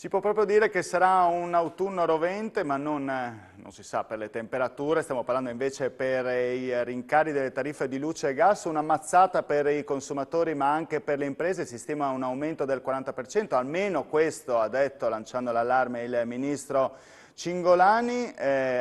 Si può proprio dire che sarà un autunno rovente, ma non si sa per le temperature, stiamo parlando invece per i rincari delle tariffe di luce e gas, una mazzata per i consumatori ma anche per le imprese, si stima un aumento del 40%, almeno questo ha detto lanciando l'allarme il ministro Cingolani.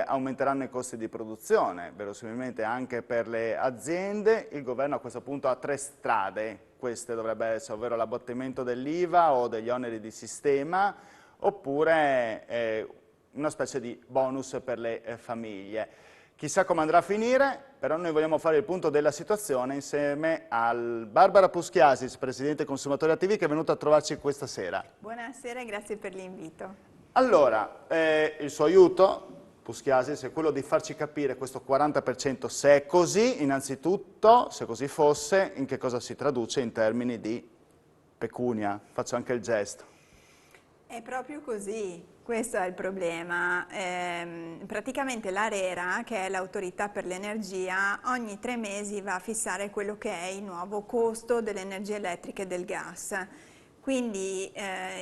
Aumenteranno i costi di produzione, verosimilmente anche per le aziende. Il governo a questo punto ha tre strade. Queste dovrebbe essere, ovvero l'abbattimento dell'IVA o degli oneri di sistema, oppure una specie di bonus per le famiglie. Chissà come andrà a finire, però noi vogliamo fare il punto della situazione insieme a Barbara Puschiasis, Presidente Consumatori Attivi, che è venuta a trovarci questa sera. Buonasera e grazie per l'invito. Allora, il suo aiuto, Puschiasis, è quello di farci capire questo 40%, se è così, innanzitutto, se così fosse, in che cosa si traduce in termini di pecunia. Faccio anche il gesto. È proprio così, questo è il problema. Praticamente l'ARERA, che è l'autorità per l'energia, ogni 3 mesi va a fissare quello che è il nuovo costo dell'energia elettrica e del gas. Quindi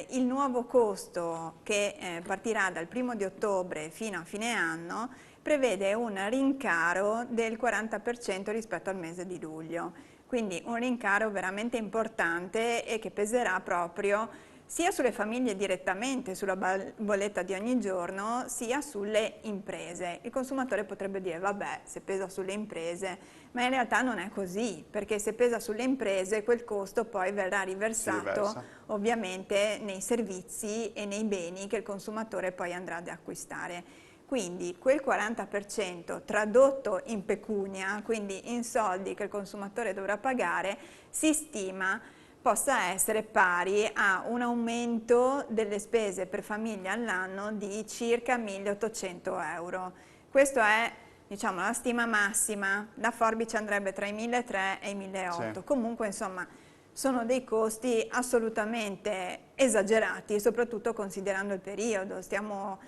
il nuovo costo che partirà dal 1° di ottobre fino a fine anno prevede un rincaro del 40% rispetto al mese di luglio. Quindi un rincaro veramente importante e che peserà proprio sia sulle famiglie direttamente, sulla bolletta di ogni giorno, sia sulle imprese. Il consumatore potrebbe dire, vabbè, se pesa sulle imprese, ma in realtà non è così, perché se pesa sulle imprese quel costo poi verrà riversato ovviamente nei servizi e nei beni che il consumatore poi andrà ad acquistare. Quindi quel 40% tradotto in pecunia, quindi in soldi che il consumatore dovrà pagare, si stima possa essere pari a un aumento delle spese per famiglia all'anno di circa 1.800 euro. Questa è, diciamo, la stima massima, la forbice andrebbe tra i 1.300 e i 1.800. Sì. Comunque, insomma, sono dei costi assolutamente esagerati, soprattutto considerando il periodo. Siamo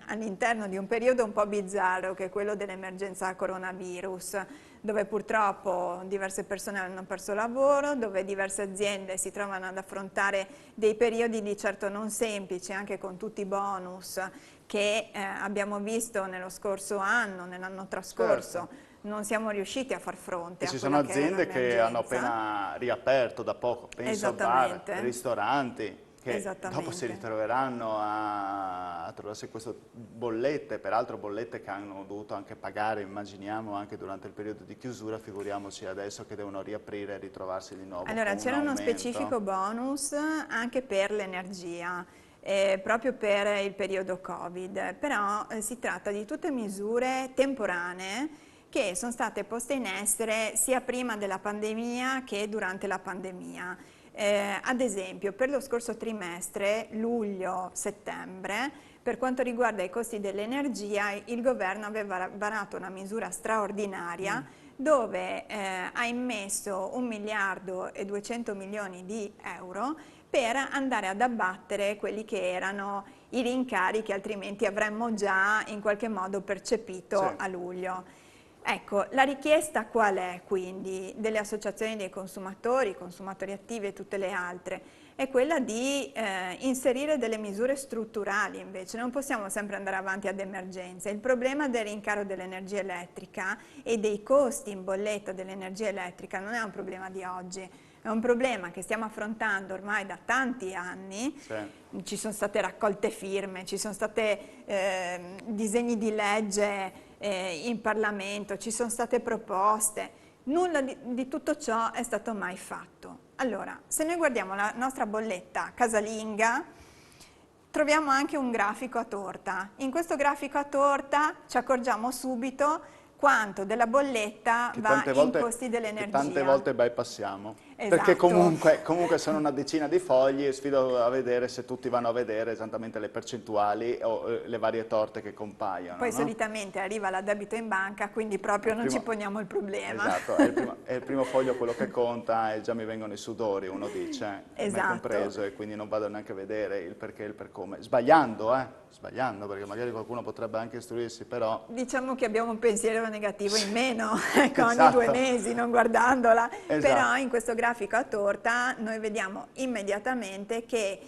all'interno di un periodo un po' bizzarro, che è quello dell'emergenza coronavirus, dove purtroppo diverse persone hanno perso lavoro, dove diverse aziende si trovano ad affrontare dei periodi di certo non semplici, anche con tutti i bonus che abbiamo visto nello scorso anno, nell'anno trascorso. Certo. Non siamo riusciti a far fronte a ci quella sono aziende che hanno l'emergenza. Appena riaperto da poco, penso a bar, ristoranti, che dopo si ritroveranno a trovarsi queste bollette, peraltro bollette che hanno dovuto anche pagare, immaginiamo, anche durante il periodo di chiusura, figuriamoci adesso che devono riaprire e ritrovarsi di nuovo. Allora, c'era uno specifico bonus anche per l'energia, proprio per il periodo Covid, però si tratta di tutte misure temporanee che sono state poste in essere sia prima della pandemia che durante la pandemia. Ad esempio, per lo scorso trimestre, luglio-settembre, per quanto riguarda i costi dell'energia, il governo aveva varato una misura straordinaria dove ha immesso 1.200 milioni di euro per andare ad abbattere quelli che erano i rincari che altrimenti avremmo già in qualche modo percepito a luglio. Ecco, la richiesta qual è quindi delle associazioni dei consumatori, consumatori attivi e tutte le altre? È quella di inserire delle misure strutturali invece, non possiamo sempre andare avanti ad emergenze. Il problema del rincaro dell'energia elettrica e dei costi in bolletta dell'energia elettrica non è un problema di oggi, è un problema che stiamo affrontando ormai da tanti anni. Ci sono state raccolte firme, ci sono stati disegni di legge in Parlamento, ci sono state proposte, nulla di tutto ciò è stato mai fatto. Allora, se noi guardiamo la nostra bolletta casalinga, troviamo anche un grafico a torta. In questo grafico a torta ci accorgiamo subito quanto della bolletta va in costi dell'energia. Tante volte bypassiamo, esatto. Perché comunque sono una decina di fogli e sfido a vedere se tutti vanno a vedere esattamente le percentuali o le varie torte che compaiono. Poi solitamente arriva l'addebito in banca, quindi proprio non ci poniamo il problema. Esatto, è il primo foglio quello che conta e già mi vengono i sudori, uno dice, me compreso, e quindi non vado neanche a vedere il perché e il per come, sbagliando, perché magari qualcuno potrebbe anche istruirsi, però... Diciamo che abbiamo un pensiero negativo in meno, ogni 2 mesi, non guardandola, però in questo grafico a torta noi vediamo immediatamente che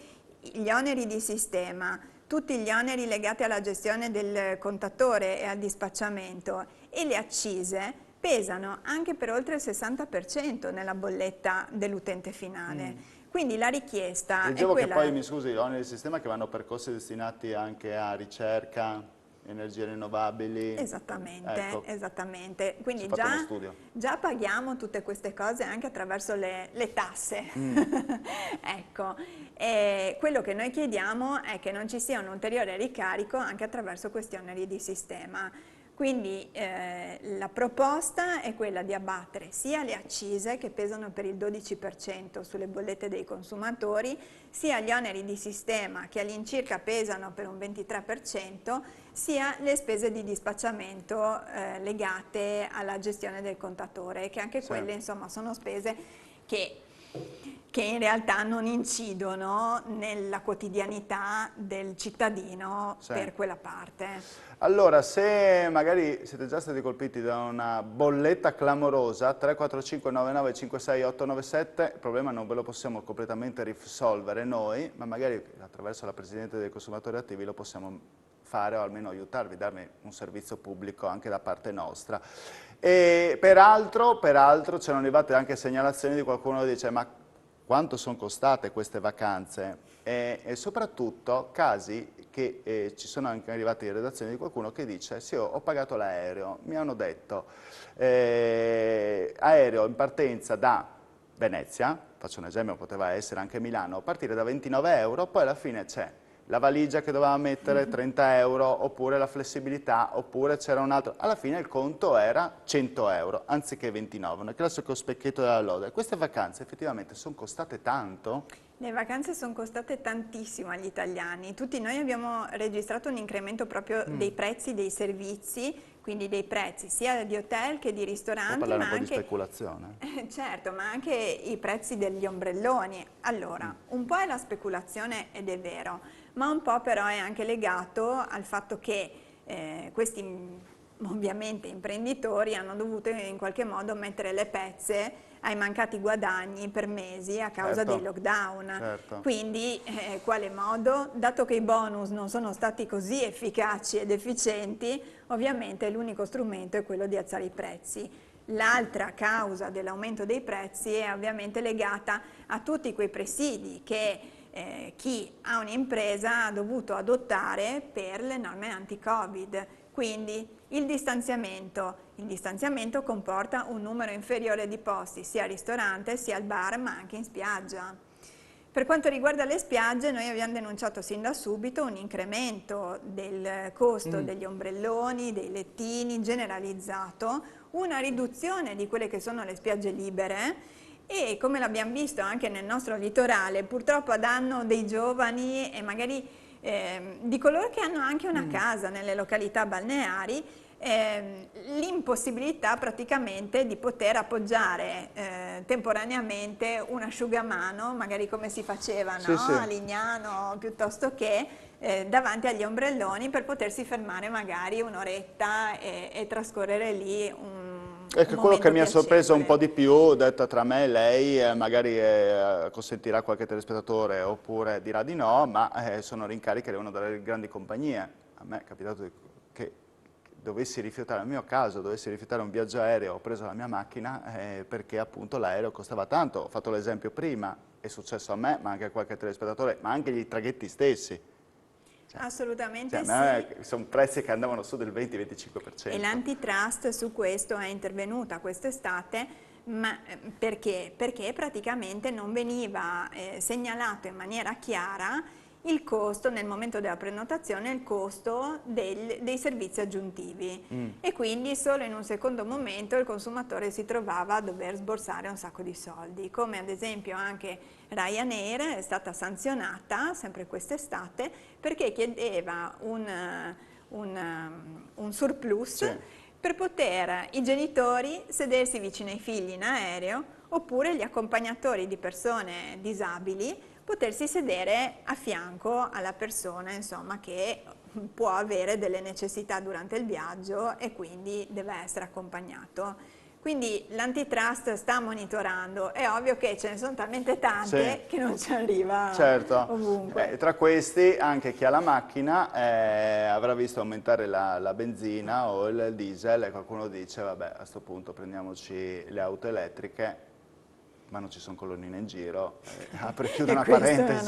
gli oneri di sistema, tutti gli oneri legati alla gestione del contatore e al dispacciamento e le accise pesano anche per oltre il 60% nella bolletta dell'utente finale. Quindi la richiesta è Leggevo che quella... poi, mi scusi, gli oneri del sistema che vanno percorsi destinati anche a ricerca, energie rinnovabili. Esattamente, Ecco, esattamente. Quindi si è fatto uno studio. già paghiamo tutte queste cose anche attraverso le tasse. Ecco, e quello che noi chiediamo è che non ci sia un ulteriore ricarico anche attraverso questi oneri di sistema. Quindi la proposta è quella di abbattere sia le accise che pesano per il 12% sulle bollette dei consumatori, sia gli oneri di sistema che all'incirca pesano per un 23%, sia le spese di dispacciamento legate alla gestione del contatore, che anche quelle insomma sono spese che in realtà non incidono nella quotidianità del cittadino per quella parte. Allora, se magari siete già stati colpiti da una bolletta clamorosa, 345 99 56 897, il problema non ve lo possiamo completamente risolvere noi, ma magari attraverso la Presidente dei Consumatori Attivi lo possiamo fare o almeno aiutarvi, darvi un servizio pubblico anche da parte nostra. E peraltro c'erano arrivate anche segnalazioni di qualcuno che dice ma quanto sono costate queste vacanze e soprattutto casi che ci sono anche arrivati in redazione di qualcuno che dice sì, ho pagato l'aereo, mi hanno detto aereo in partenza da Venezia, faccio un esempio, poteva essere anche Milano, partire da 29 euro, poi alla fine c'è la valigia che doveva mettere 30 euro, oppure la flessibilità, oppure c'era un altro. Alla fine il conto era 100 euro, anziché 29, un classico specchietto della lode. Queste vacanze effettivamente sono costate tanto? Le vacanze sono costate tantissimo agli italiani. Tutti noi abbiamo registrato un incremento proprio dei prezzi dei servizi, quindi dei prezzi sia di hotel che di ristoranti. Può parlare un po' di speculazione. Certo, ma anche i prezzi degli ombrelloni. Allora, un po' è la speculazione ed è vero, ma un po' però è anche legato al fatto che questi ovviamente imprenditori hanno dovuto in qualche modo mettere le pezze ai mancati guadagni per mesi a causa dei lockdown. Quindi quale modo? Dato che i bonus non sono stati così efficaci ed efficienti, ovviamente l'unico strumento è quello di alzare i prezzi. L'altra causa dell'aumento dei prezzi è ovviamente legata a tutti quei presidi che chi ha un'impresa ha dovuto adottare per le norme anti-Covid. Quindi il distanziamento comporta un numero inferiore di posti sia al ristorante sia al bar ma anche in spiaggia. Per quanto riguarda le spiagge noi abbiamo denunciato sin da subito un incremento del costo degli ombrelloni, dei lettini generalizzato, una riduzione di quelle che sono le spiagge libere e come l'abbiamo visto anche nel nostro litorale purtroppo a danno dei giovani e magari di coloro che hanno anche una casa nelle località balneari, l'impossibilità praticamente di poter appoggiare temporaneamente un asciugamano, magari come si faceva a Lignano, piuttosto che davanti agli ombrelloni per potersi fermare magari un'oretta e trascorrere lì un Ecco, quello che mi ha sorpreso un po' di più, detta tra me e lei, magari consentirà qualche telespettatore oppure dirà di no, ma sono rincari che devono dare grandi compagnie. A me è capitato che dovessi rifiutare, nel mio caso, dovessi rifiutare un viaggio aereo, ho preso la mia macchina perché appunto l'aereo costava tanto. Ho fatto l'esempio prima, è successo a me, ma anche a qualche telespettatore, ma anche gli traghetti stessi. Assolutamente sì. Sono prezzi che andavano su del 20-25%. E l'antitrust su questo è intervenuta quest'estate, ma perché? Perché praticamente non veniva segnalato in maniera chiara il costo, nel momento della prenotazione, il costo dei servizi aggiuntivi e quindi solo in un secondo momento il consumatore si trovava a dover sborsare un sacco di soldi, come ad esempio anche Ryanair è stata sanzionata sempre quest'estate perché chiedeva un surplus per poter i genitori sedersi vicino ai figli in aereo oppure gli accompagnatori di persone disabili potersi sedere a fianco alla persona insomma, che può avere delle necessità durante il viaggio e quindi deve essere accompagnato. Quindi l'antitrust sta monitorando, è ovvio che ce ne sono talmente tante che non ci arriva ovunque. Tra questi anche chi ha la macchina avrà visto aumentare la benzina o il diesel e qualcuno dice vabbè a questo punto prendiamoci le auto elettriche, ma non ci sono colonnine in giro, apro e chiudo una parentesi,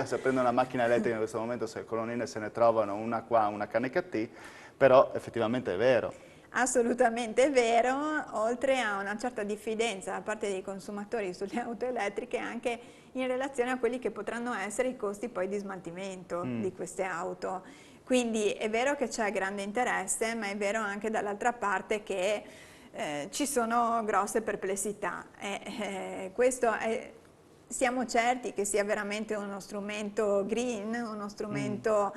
se prendo una macchina elettrica in questo momento se le colonnine se ne trovano una qua, una Canicat, però effettivamente è vero. Assolutamente vero, oltre a una certa diffidenza da parte dei consumatori sulle auto elettriche anche in relazione a quelli che potranno essere i costi poi di smaltimento di queste auto. Quindi è vero che c'è grande interesse, ma è vero anche dall'altra parte che ci sono grosse perplessità. Siamo certi che sia veramente uno strumento green, uno strumento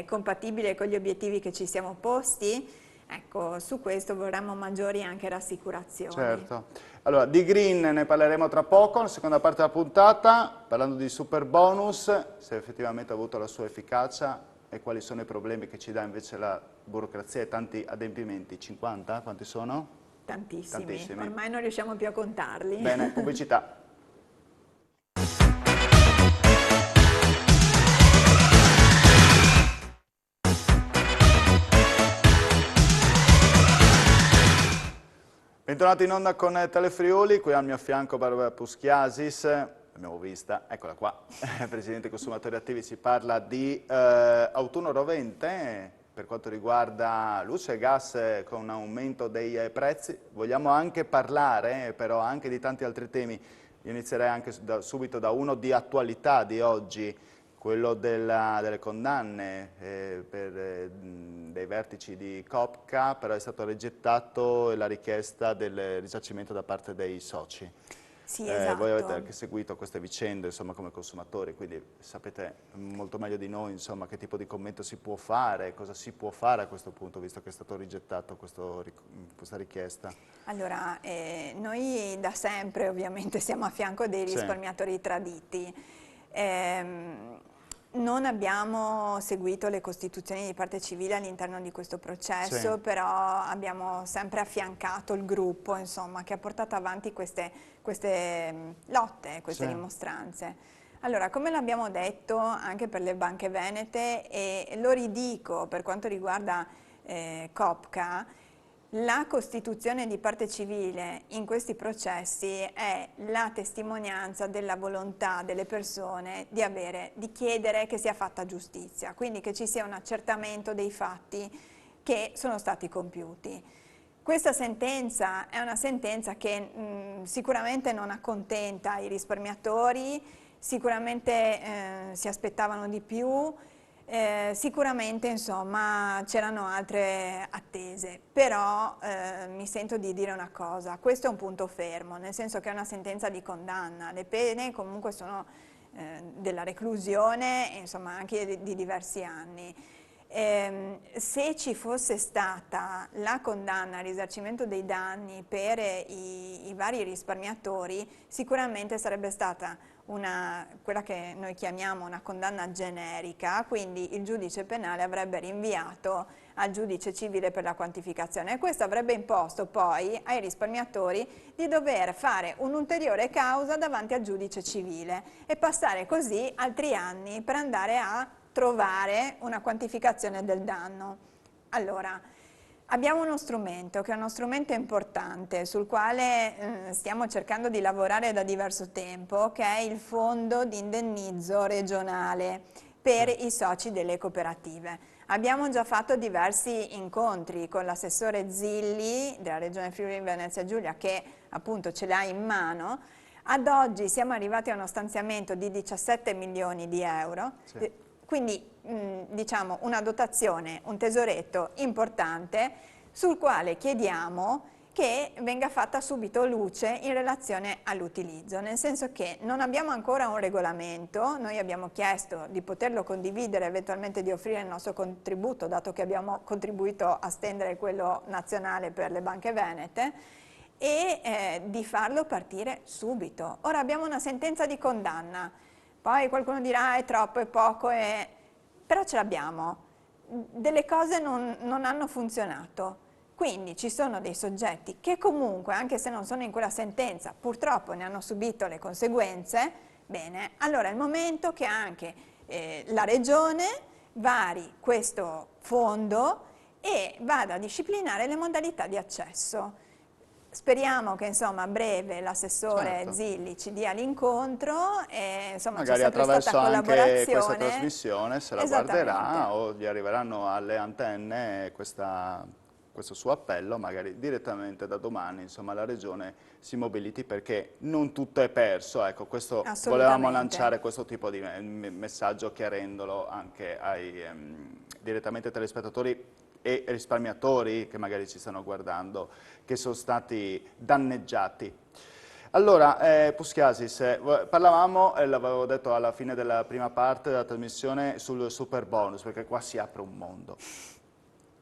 compatibile con gli obiettivi che ci siamo posti? Ecco, su questo vorremmo maggiori anche rassicurazioni. Certo. Allora, di green ne parleremo tra poco, nella seconda parte della puntata, parlando di super bonus, se effettivamente ha avuto la sua efficacia e quali sono i problemi che ci dà invece la burocrazia e tanti adempimenti. 50? Quanti sono? Tantissimi. Ormai non riusciamo più a contarli. Bene, pubblicità. Bentornati in onda con Telefriuli, qui al mio fianco Barbara Puschiasis, l'abbiamo vista, eccola qua, Presidente Consumatori Attivi, si parla di autunno rovente per quanto riguarda luce e gas con un aumento dei prezzi. Vogliamo anche parlare però anche di tanti altri temi, io inizierei anche subito da uno di attualità di oggi, quello delle condanne dei vertici di Copca, però è stato rigettato la richiesta del risarcimento da parte dei soci. Sì, esatto. Voi avete anche seguito queste vicende, insomma, come consumatori, quindi sapete molto meglio di noi, insomma, che tipo di commento si può fare, cosa si può fare a questo punto, visto che è stato rigettato questa richiesta. Allora, noi da sempre ovviamente siamo a fianco dei risparmiatori traditi. Non abbiamo seguito le costituzioni di parte civile all'interno di questo processo, però abbiamo sempre affiancato il gruppo, insomma, che ha portato avanti queste lotte, queste rimostranze. Allora, come l'abbiamo detto anche per le banche venete, e lo ridico per quanto riguarda Copca, la costituzione di parte civile in questi processi è la testimonianza della volontà delle persone di chiedere che sia fatta giustizia, quindi che ci sia un accertamento dei fatti che sono stati compiuti. Questa sentenza è una sentenza che sicuramente non accontenta i risparmiatori, sicuramente si aspettavano di più. Sicuramente insomma c'erano altre attese, però mi sento di dire una cosa, questo è un punto fermo, nel senso che è una sentenza di condanna, le pene comunque sono della reclusione e insomma anche di diversi anni. Se ci fosse stata la condanna al risarcimento dei danni per i vari risparmiatori, sicuramente sarebbe stata quella che noi chiamiamo una condanna generica, quindi il giudice penale avrebbe rinviato al giudice civile per la quantificazione e questo avrebbe imposto poi ai risparmiatori di dover fare un'ulteriore causa davanti al giudice civile e passare così altri anni per andare a trovare una quantificazione del danno. Allora, abbiamo uno strumento che è uno strumento importante sul quale stiamo cercando di lavorare da diverso tempo, che è il fondo di indennizzo regionale per i soci delle cooperative. Abbiamo già fatto diversi incontri con l'assessore Zilli della Regione Friuli Venezia Giulia che appunto ce l'ha in mano. Ad oggi siamo arrivati a uno stanziamento di 17 milioni di euro. Quindi diciamo una dotazione, un tesoretto importante sul quale chiediamo che venga fatta subito luce in relazione all'utilizzo, nel senso che non abbiamo ancora un regolamento, noi abbiamo chiesto di poterlo condividere, eventualmente di offrire il nostro contributo, dato che abbiamo contribuito a stendere quello nazionale per le banche venete, e di farlo partire subito. Ora abbiamo una sentenza di condanna. Poi qualcuno dirà è troppo, è poco, però ce l'abbiamo. Delle cose non hanno funzionato. Quindi ci sono dei soggetti che comunque, anche se non sono in quella sentenza, purtroppo ne hanno subito le conseguenze. Bene, allora è il momento che anche la Regione vari questo fondo e vada a disciplinare le modalità di accesso. Speriamo che insomma a breve l'assessore Certo. Zilli ci dia l'incontro e insomma c'è Magari sempre stata attraverso anche questa collaborazione. trasmissione se la Esattamente. guarderà o gli arriveranno alle antenne questo suo appello, magari direttamente da domani, insomma, la Regione si mobiliti perché non tutto è perso. Ecco, questo volevamo Assolutamente. lanciare questo tipo di messaggio chiarendolo anche ai direttamente ai telespettatori e risparmiatori che magari ci stanno guardando, che sono stati danneggiati. Allora, Puskiasis, parlavamo, l'avevo detto alla fine della prima parte della trasmissione, sul super bonus, perché qua si apre un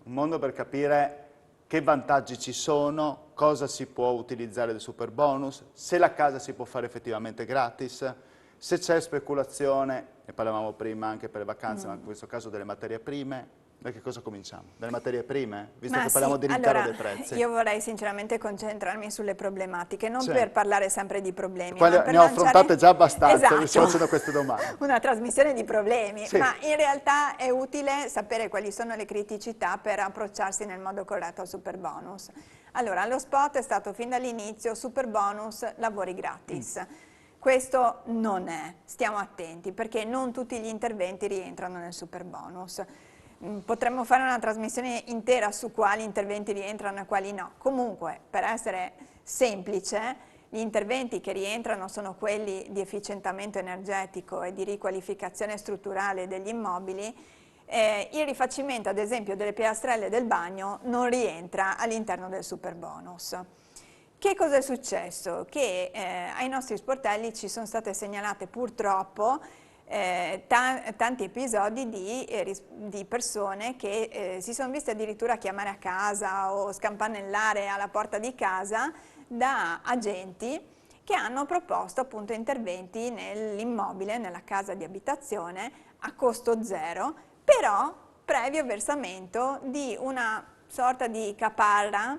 mondo per capire che vantaggi ci sono, cosa si può utilizzare del super bonus, se la casa si può fare effettivamente gratis, se c'è speculazione, ne parlavamo prima anche per le vacanze, ma in questo caso delle materie prime. Da che cosa cominciamo? Dalle materie prime? Visto che parliamo di rincaro dei prezzi. Io vorrei sinceramente concentrarmi sulle problematiche, non Sì. per parlare sempre di problemi, Poi ma per ne ho affrontate già abbastanza, Esatto. mi sto facendo queste domande. Una trasmissione di problemi, Sì. ma in realtà è utile sapere quali sono le criticità per approcciarsi nel modo corretto al super bonus. Allora, lo spot è stato fin dall'inizio super bonus lavori gratis. Questo non è, stiamo attenti, perché non tutti gli interventi rientrano nel super bonus. Potremmo fare una trasmissione intera su quali interventi rientrano e quali no. Comunque, per essere semplice, gli interventi che rientrano sono quelli di efficientamento energetico e di riqualificazione strutturale degli immobili. Il rifacimento, ad esempio, delle piastrelle del bagno non rientra all'interno del super bonus. Che cosa è successo? Che ai nostri sportelli ci sono state segnalate purtroppo tanti episodi di persone che si sono viste addirittura chiamare a casa o scampanellare alla porta di casa da agenti che hanno proposto appunto interventi nell'immobile, nella casa di abitazione a costo zero, però previo versamento di una sorta di caparra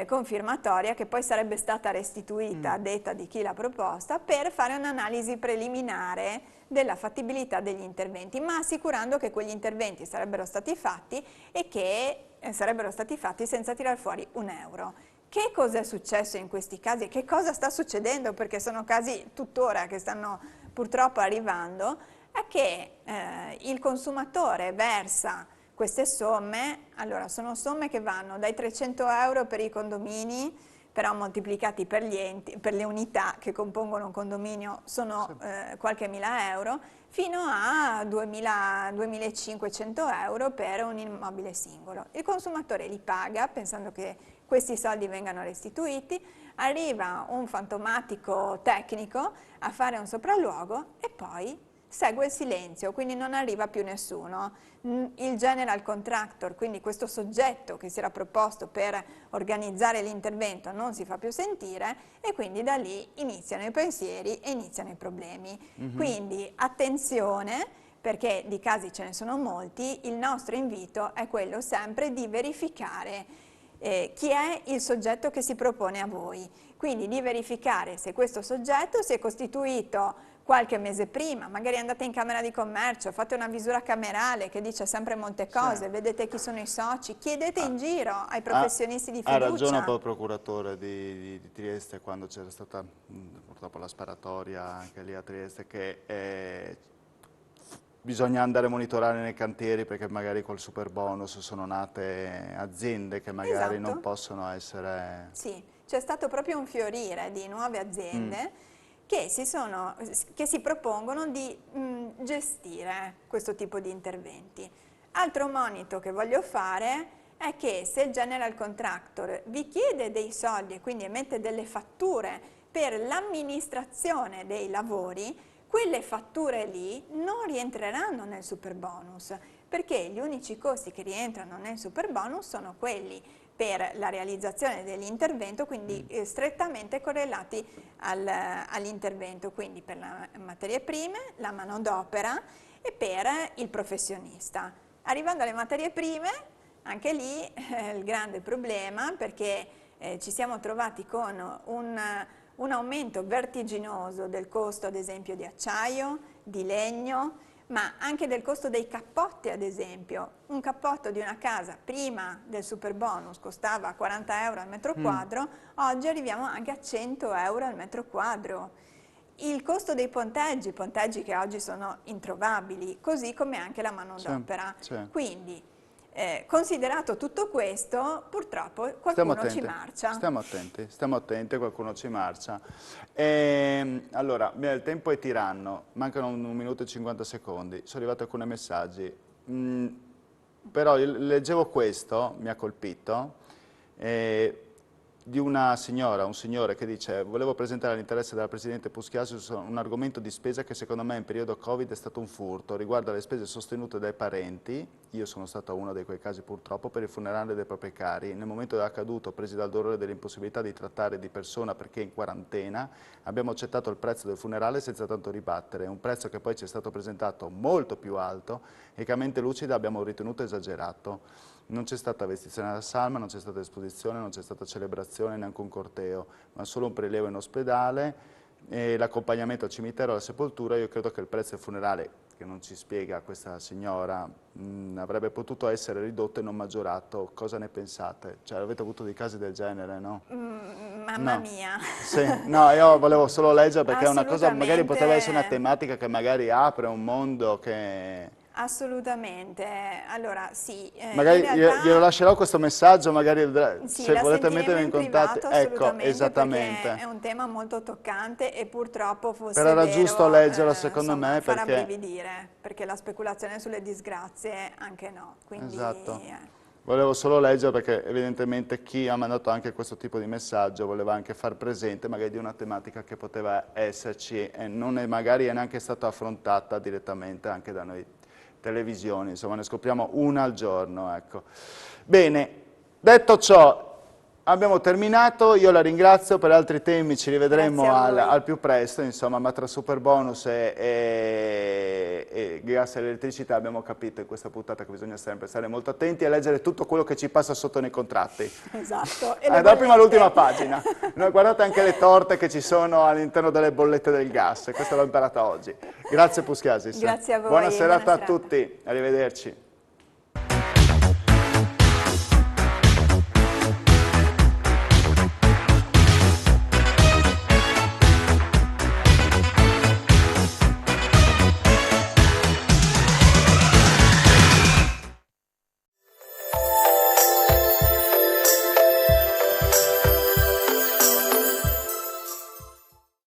confermatoria che poi sarebbe stata restituita a detta di chi l'ha proposta per fare un'analisi preliminare della fattibilità degli interventi, ma assicurando che quegli interventi sarebbero stati fatti e che sarebbero stati fatti senza tirar fuori un euro. Che cosa è successo in questi casi e che cosa sta succedendo, perché sono casi tuttora che stanno purtroppo arrivando, è che il consumatore versa queste somme. Allora sono somme che vanno dai 300 euro per i condomini, però moltiplicati per le unità che compongono un condominio sono qualche mila euro, fino a 2.500 euro per un immobile singolo. Il consumatore li paga pensando che questi soldi vengano restituiti, arriva un fantomatico tecnico a fare un sopralluogo e poi segue il silenzio, quindi non arriva più nessuno. Il general contractor, quindi questo soggetto che si era proposto per organizzare l'intervento, non si fa più sentire e quindi da lì iniziano i pensieri e iniziano i problemi. Quindi attenzione, perché di casi ce ne sono molti, il nostro invito è quello sempre di verificare chi è il soggetto che si propone a voi, quindi di verificare se questo soggetto si è costituito qualche mese prima, magari andate in Camera di Commercio, fate una visura camerale che dice sempre molte cose, vedete chi sono i soci, chiedete in giro ai professionisti di fiducia. Ha ragione un po' il procuratore di Trieste quando c'era stata purtroppo la sparatoria anche lì a Trieste, che bisogna andare a monitorare nei cantieri perché magari col super bonus sono nate aziende che magari non possono essere... Sì, c'è stato proprio un fiorire di nuove aziende che si propongono di gestire questo tipo di interventi. Altro monito che voglio fare è che se il general contractor vi chiede dei soldi e quindi emette delle fatture per l'amministrazione dei lavori, quelle fatture lì non rientreranno nel super bonus, perché gli unici costi che rientrano nel super bonus sono quelli per la realizzazione dell'intervento, quindi strettamente correlati all'intervento, quindi per le materie prime, la manodopera e per il professionista. Arrivando alle materie prime, Anche lì il grande problema, perché ci siamo trovati con un aumento vertiginoso del costo, ad esempio, di acciaio, di legno, ma anche del costo dei cappotti, ad esempio. Un cappotto di una casa prima del superbonus costava 40 euro al metro quadro, oggi arriviamo anche a 100 euro al metro quadro. Il costo dei ponteggi che oggi sono introvabili, così come anche la manodopera. Quindi, considerato tutto questo, purtroppo qualcuno ci marcia. Stiamo attenti, qualcuno ci marcia. Allora, il tempo è tiranno, mancano 1 minuto e 50 secondi, sono arrivati alcuni messaggi, però io leggevo questo, mi ha colpito, di una signora, un signore che dice: volevo presentare all'interesse della Presidente Puschiasi un argomento di spesa che secondo me in periodo Covid è stato un furto, riguarda le spese sostenute dai parenti, io sono stato uno di quei casi purtroppo, per il funerale dei propri cari. Nel momento dell'accaduto, presi dal dolore dell'impossibilità di trattare di persona perché in quarantena, abbiamo accettato il prezzo del funerale senza tanto ribattere, un prezzo che poi ci è stato presentato molto più alto e che a mente lucida abbiamo ritenuto esagerato. Non c'è stata vestizione alla salma, non c'è stata esposizione, non c'è stata celebrazione, neanche un corteo, ma solo un prelievo in ospedale e l'accompagnamento al cimitero e alla sepoltura. Io credo che il prezzo del funerale, che non ci spiega questa signora, avrebbe potuto essere ridotto e non maggiorato. Cosa ne pensate? Cioè, avete avuto dei casi del genere, no? Mamma mia! Sì, no, io volevo solo leggere perché è una cosa, magari poteva essere una tematica che magari apre un mondo che... Assolutamente, allora sì, magari in realtà, glielo lascerò questo messaggio, magari sì, se la volete sentiremo mettermi in contatto, privato ecco, assolutamente, esattamente. perché è un tema molto toccante e purtroppo fosse Però era vero, giusto leggerlo secondo insomma, me farà perché... brividire, perché la speculazione sulle disgrazie anche no, quindi... Esatto. Volevo solo leggere perché evidentemente chi ha mandato anche questo tipo di messaggio voleva anche far presente magari di una tematica che poteva esserci e non è magari è neanche stata affrontata direttamente anche da noi televisioni, insomma ne scopriamo una al giorno, ecco. Bene, detto ciò abbiamo terminato, io la ringrazio, per altri temi ci rivedremo al più presto, insomma, ma tra superbonus e gas e elettricità abbiamo capito in questa puntata che bisogna sempre stare molto attenti e leggere tutto quello che ci passa sotto nei contratti. Esatto. Dalla prima all'ultima pagina. Guardate anche le torte che ci sono all'interno delle bollette del gas, questo l'ho imparata oggi. Grazie Puschiasis. Grazie a voi. Buona serata a tutti, arrivederci.